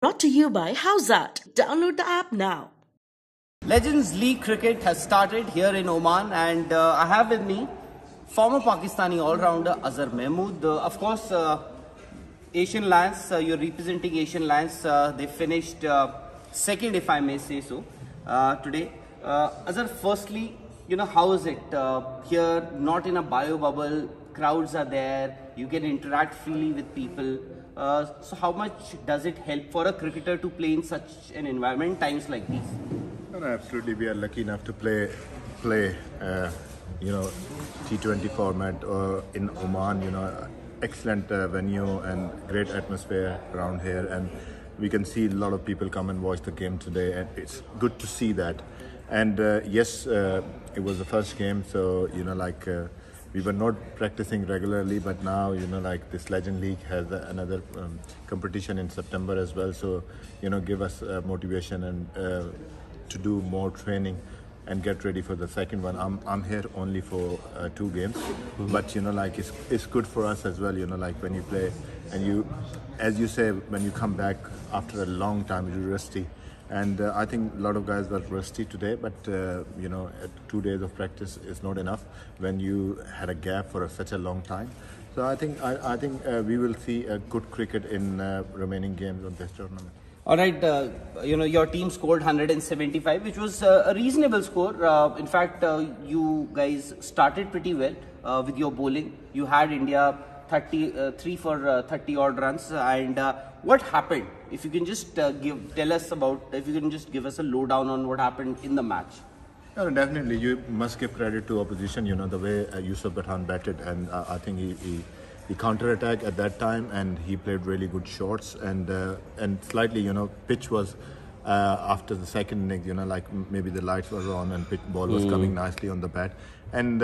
Brought to you by How's That? Download the app now. Legends League cricket has started here in Oman, and I have with me former Pakistani all-rounder Azhar Mahmood. Of course, Asian Lions, you're representing Asian Lions. They finished second, if I may say so, today. Azhar, firstly, how is it here? Not in a bio bubble, crowds are there, you can interact freely with people. So how much does it help for a cricketer to play in such an environment times like these? No, absolutely. We are lucky enough to play T20 format in Oman. Excellent venue and great atmosphere around here, and we can see a lot of people come and watch the game today, and it's good to see that. And yes, it was the first game, so we were not practicing regularly, but now this Legend League has another competition in September as well, so give us motivation and to do more training and get ready for the second one. I'm here only for 2 games, but it's good for us as well. When you play and you, as you say, when you come back after a long time, you're rusty. And I think a lot of guys were rusty today, but 2 days of practice is not enough when you had a gap for such a long time. So I think we will see a good cricket in remaining games of this tournament. All right, your team scored 175, which was a reasonable score. In fact, you guys started pretty well with your bowling. You had India 3 for 30 odd runs. And what happened? If you can just give us a lowdown on what happened in the match. No, definitely, you must give credit to opposition. The way Yusuf Pathan batted, and I think he counter-attacked at that time, and he played really good shots. And slightly, pitch was after the second innings, maybe the lights were on and ball was coming nicely on the bat. And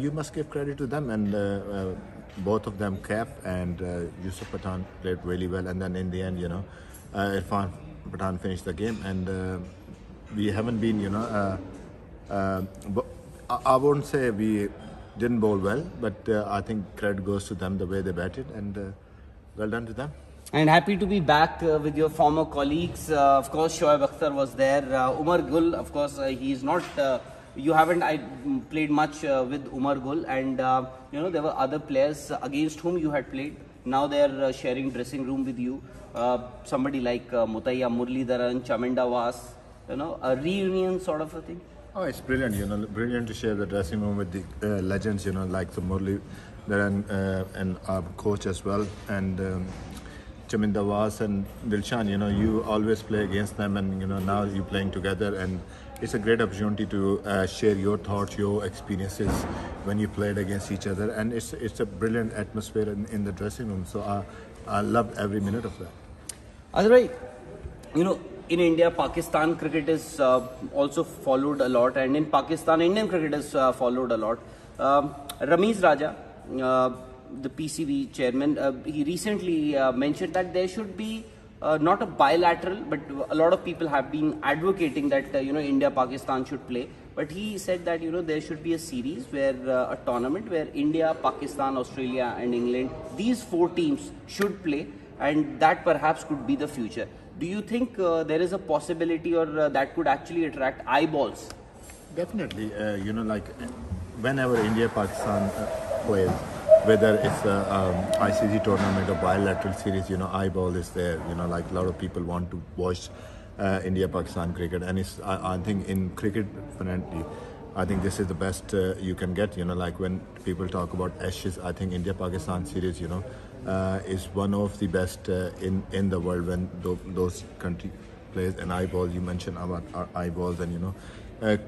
you must give credit to them, and both of them capped, and Yusuf Pathan played really well. And then in the end, Irfan Pathan finished the game, and we haven't been, I won't say we didn't bowl well, but I think credit goes to them the way they batted, and well done to them. And happy to be back with your former colleagues. Of course, Shoaib Akhtar was there. Umar Gul, of course, he is not. You haven't played much with Umar Gul, and there were other players against whom you had played. Now they are sharing dressing room with you. Somebody like Mutaiya Muralidharan, Chaminda Vas, a reunion sort of a thing. Oh, it's brilliant, brilliant to share the dressing room with the legends, like the Muralidharan and our coach as well, and Chaminda Vas and Dilshan. You always play against them, and now you're playing together, and it's a great opportunity to share your thoughts, your experiences when you played against each other, and it's a brilliant atmosphere in the dressing room. So I loved every minute of that. Otherwise, in India, Pakistan cricket is also followed a lot, and in Pakistan, Indian cricket is followed a lot. Ramiz Raja, the PCB chairman, he recently mentioned that there should be not a bilateral, but a lot of people have been advocating that India-Pakistan should play. But he said that there should be a series where a tournament where India, Pakistan, Australia, and England, these 4 teams should play, and that perhaps could be the future. Do you think there is a possibility, or that could actually attract eyeballs? Definitely, whenever India-Pakistan plays, whether it's a ICC tournament or bilateral series, eyeball is there. A lot of people want to watch India-Pakistan cricket, and I think in cricket, I think this is the best you can get. When people talk about Ashes, I think India-Pakistan series, is one of the best in the world when those country plays an eyeball. You mentioned about our eyeballs, and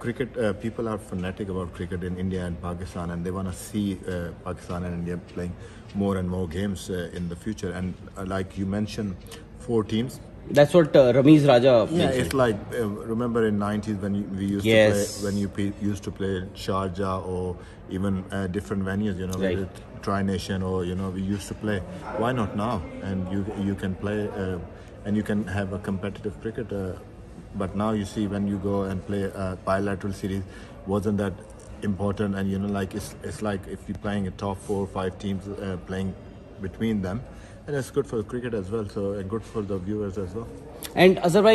cricket, people are fanatic about cricket in India and Pakistan, and they want to see Pakistan and India playing more and more games in the future. And like you mentioned, 4 teams. That's what Ramiz Raja mentioned. Yeah, it's like remember in 90s when we used to play, when you used to play Sharjah or even different venues, right. With Tri-Nation, or we used to play. Why not now? And you can play and you can have a competitive cricket. But now you see when you go and play a bilateral series, wasn't that important? And it's like if you're playing a top 4 or 5 teams playing between them, and it's good for cricket as well. So and good for the viewers as well. And Azhar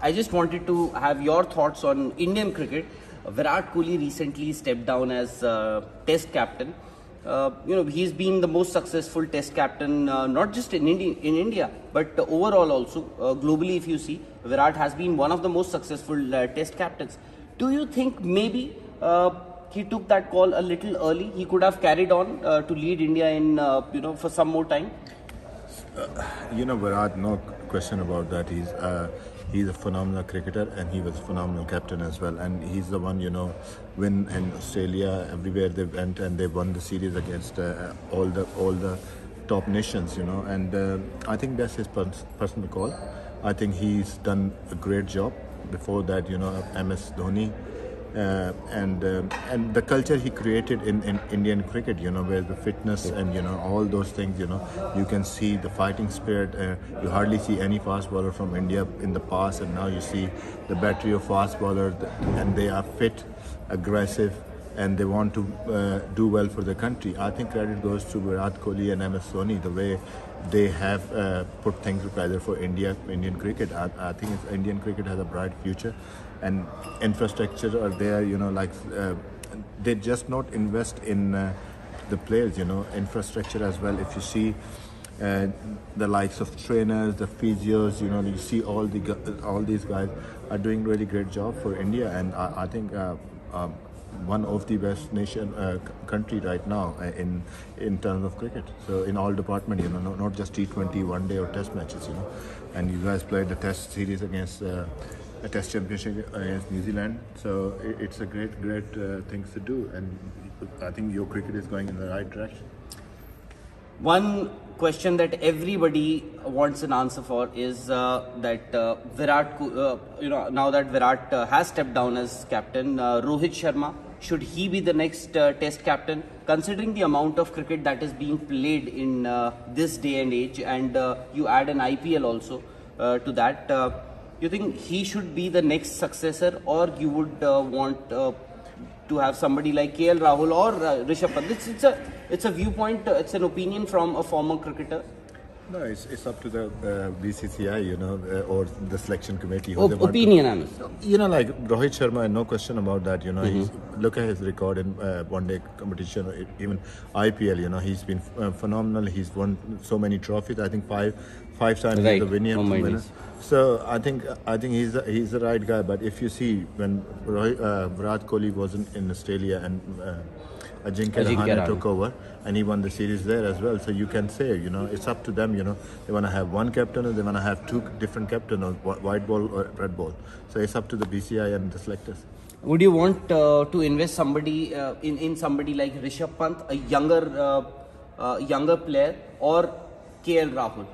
I just wanted to have your thoughts on Indian cricket. Virat Kohli recently stepped down as Test captain. He's been the most successful Test captain, not just in India, but overall also globally. If you see, Virat has been one of the most successful Test captains. Do you think maybe he took that call a little early? He could have carried on to lead India in for some more time. Virat, no question about that. He's a phenomenal cricketer, and he was a phenomenal captain as well. And he's the one, win in Australia, everywhere they went, and they won the series against all the top nations, And I think that's his personal call. I think he's done a great job. Before that, MS Dhoni. And the culture he created in Indian cricket, where the fitness and all those things, you can see the fighting spirit. You hardly see any fast bowler from India in the past, and now you see the battery of fast bowlers, and they are fit, aggressive, and they want to do well for the country. I think credit goes to Virat Kohli and MS Dhoni, the way they have put things together for Indian cricket. I think Indian cricket has a bright future, and infrastructure are there. They just not invest in the players. Infrastructure as well. If you see the likes of trainers, the physios, you see all these guys are doing really great job for India, and I think. One of the best country right now in terms of cricket. So in all department, not just T20, one day or test matches, And you guys played the test series against a test championship against New Zealand. So it's a great things to do, and I think your cricket is going in the right direction. One question that everybody wants an answer for is that Virat, now that Virat has stepped down as captain, Rohit Sharma, should he be the next Test captain? Considering the amount of cricket that is being played in this day and age, and you add an IPL also to that, you think he should be the next successor, or you would want to have somebody like KL Rahul or Rishabh Pant? It's a viewpoint, it's an opinion from a former cricketer. No, it's up to the BCCI, or the selection committee. Opinion, I mean. Like Rohit Sharma, no question about that. He's, look at his record in one-day competition, even IPL. He's been phenomenal. He's won so many trophies. I think five times Right. the winner. So I think he's the right guy. But if you see when Virat Kohli was in Australia and Ajinkya Rahane took over, and he won the series there as well. So you can say, it's up to them. They want to have one captain, or they want to have two different captains, or white ball or red ball. So it's up to the BCI and the selectors. Would you want to invest somebody in somebody like Rishabh Pant, a younger player, or KL Rahul?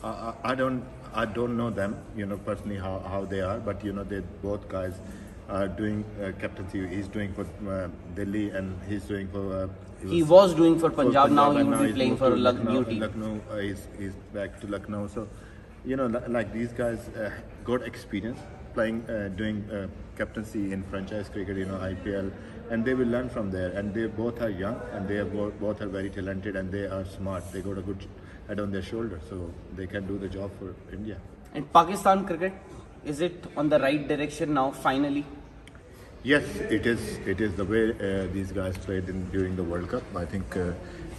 I don't know them, personally how they are, but they both guys are doing captaincy. He's doing for Delhi, and he's doing for. He was doing for Punjab. Now he will be playing for Lucknow team. Lucknow, he's back to Lucknow. So, like these guys got experience playing, doing captaincy in franchise cricket, IPL, and they will learn from there. And they both are young, and they are both are very talented, and they are smart. They got a good head on their shoulder, so they can do the job for India. And Pakistan cricket, is it on the right direction now, finally? Yes, it is. It is the way these guys played during the World Cup. I think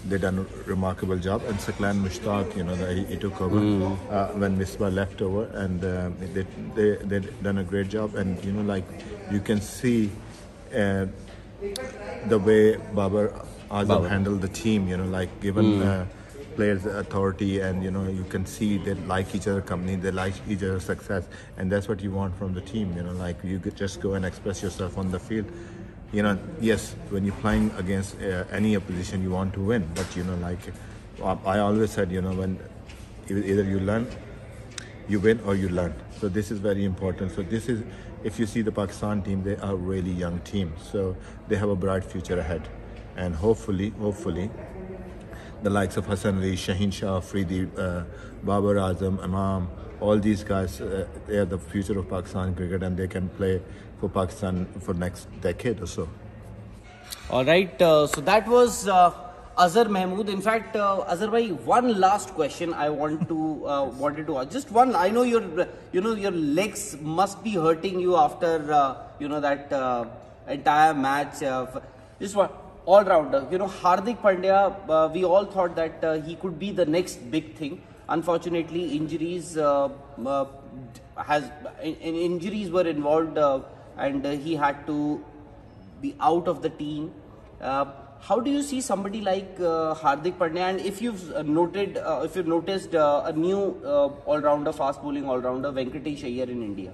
they done a remarkable job. And Saklan Mushtaq, he took over when Misbah left over, and they done a great job. And you can see the way Babar Azam handled the team. Given players authority, and you can see they like each other company, they like each other's success, and that's what you want from the team. You could just go and express yourself on the field. Yes, when you're playing against any opposition, you want to win, but I always said, when either you win or you learn. So this is very important. So this is, if you see the Pakistan team, they are a really young team, so they have a bright future ahead, and hopefully the likes of Hassan Ali, Shaheen Shah, Afridi, Babar Azam, Imam, all these guys, they are the future of Pakistan cricket, and they can play for Pakistan for next decade or so. All right, so that was Azhar Mahmood. In fact, Azhar bhai, one last question I wanted to ask. Just one. I know your legs must be hurting you after that entire match. Just one all rounder. Hardik Pandya. We all thought that he could be the next big thing. Unfortunately, injuries injuries were involved, and he had to be out of the team. How do you see somebody like Hardik Pandya? And if you've noticed a new all-rounder, fast bowling all-rounder, Venkatesh Iyer in India.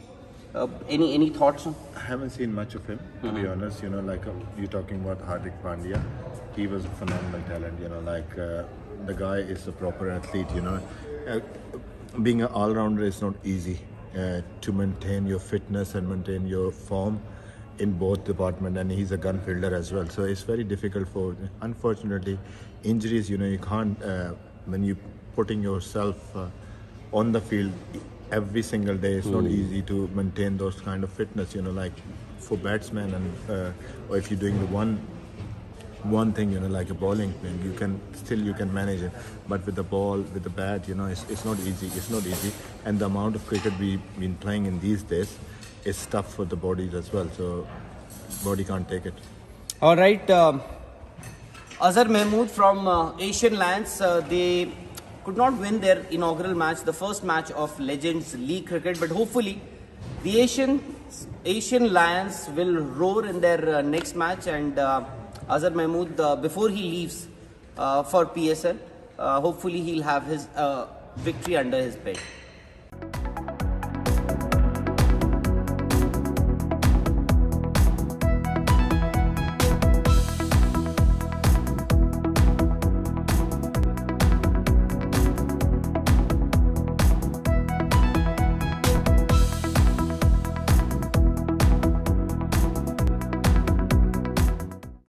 Any thoughts on? I haven't seen much of him, to be honest. Like you're talking about Hardik Pandya, he was a phenomenal talent. The guy is a proper athlete. Being an all-rounder is not easy to maintain your fitness and maintain your form in both departments, and he's a gun fielder as well, so it's very difficult for, unfortunately, injuries. You can't when you putting yourself on the field every single day, it's not easy to maintain those kind of fitness, like for batsmen, and or if you're doing the one thing, like a bowling thing, you can manage it, but with the ball, with the bat, it's not easy, and the amount of cricket we've been playing in these days is tough for the bodies as well, so body can't take it. All right, Azhar Mahmood from Asian Lions, they could not win their inaugural match, the first match of Legends League cricket, but hopefully the Asian Lions will roar in their next match, and Azhar Mahmood, before he leaves for PSL, hopefully he'll have his victory under his belt.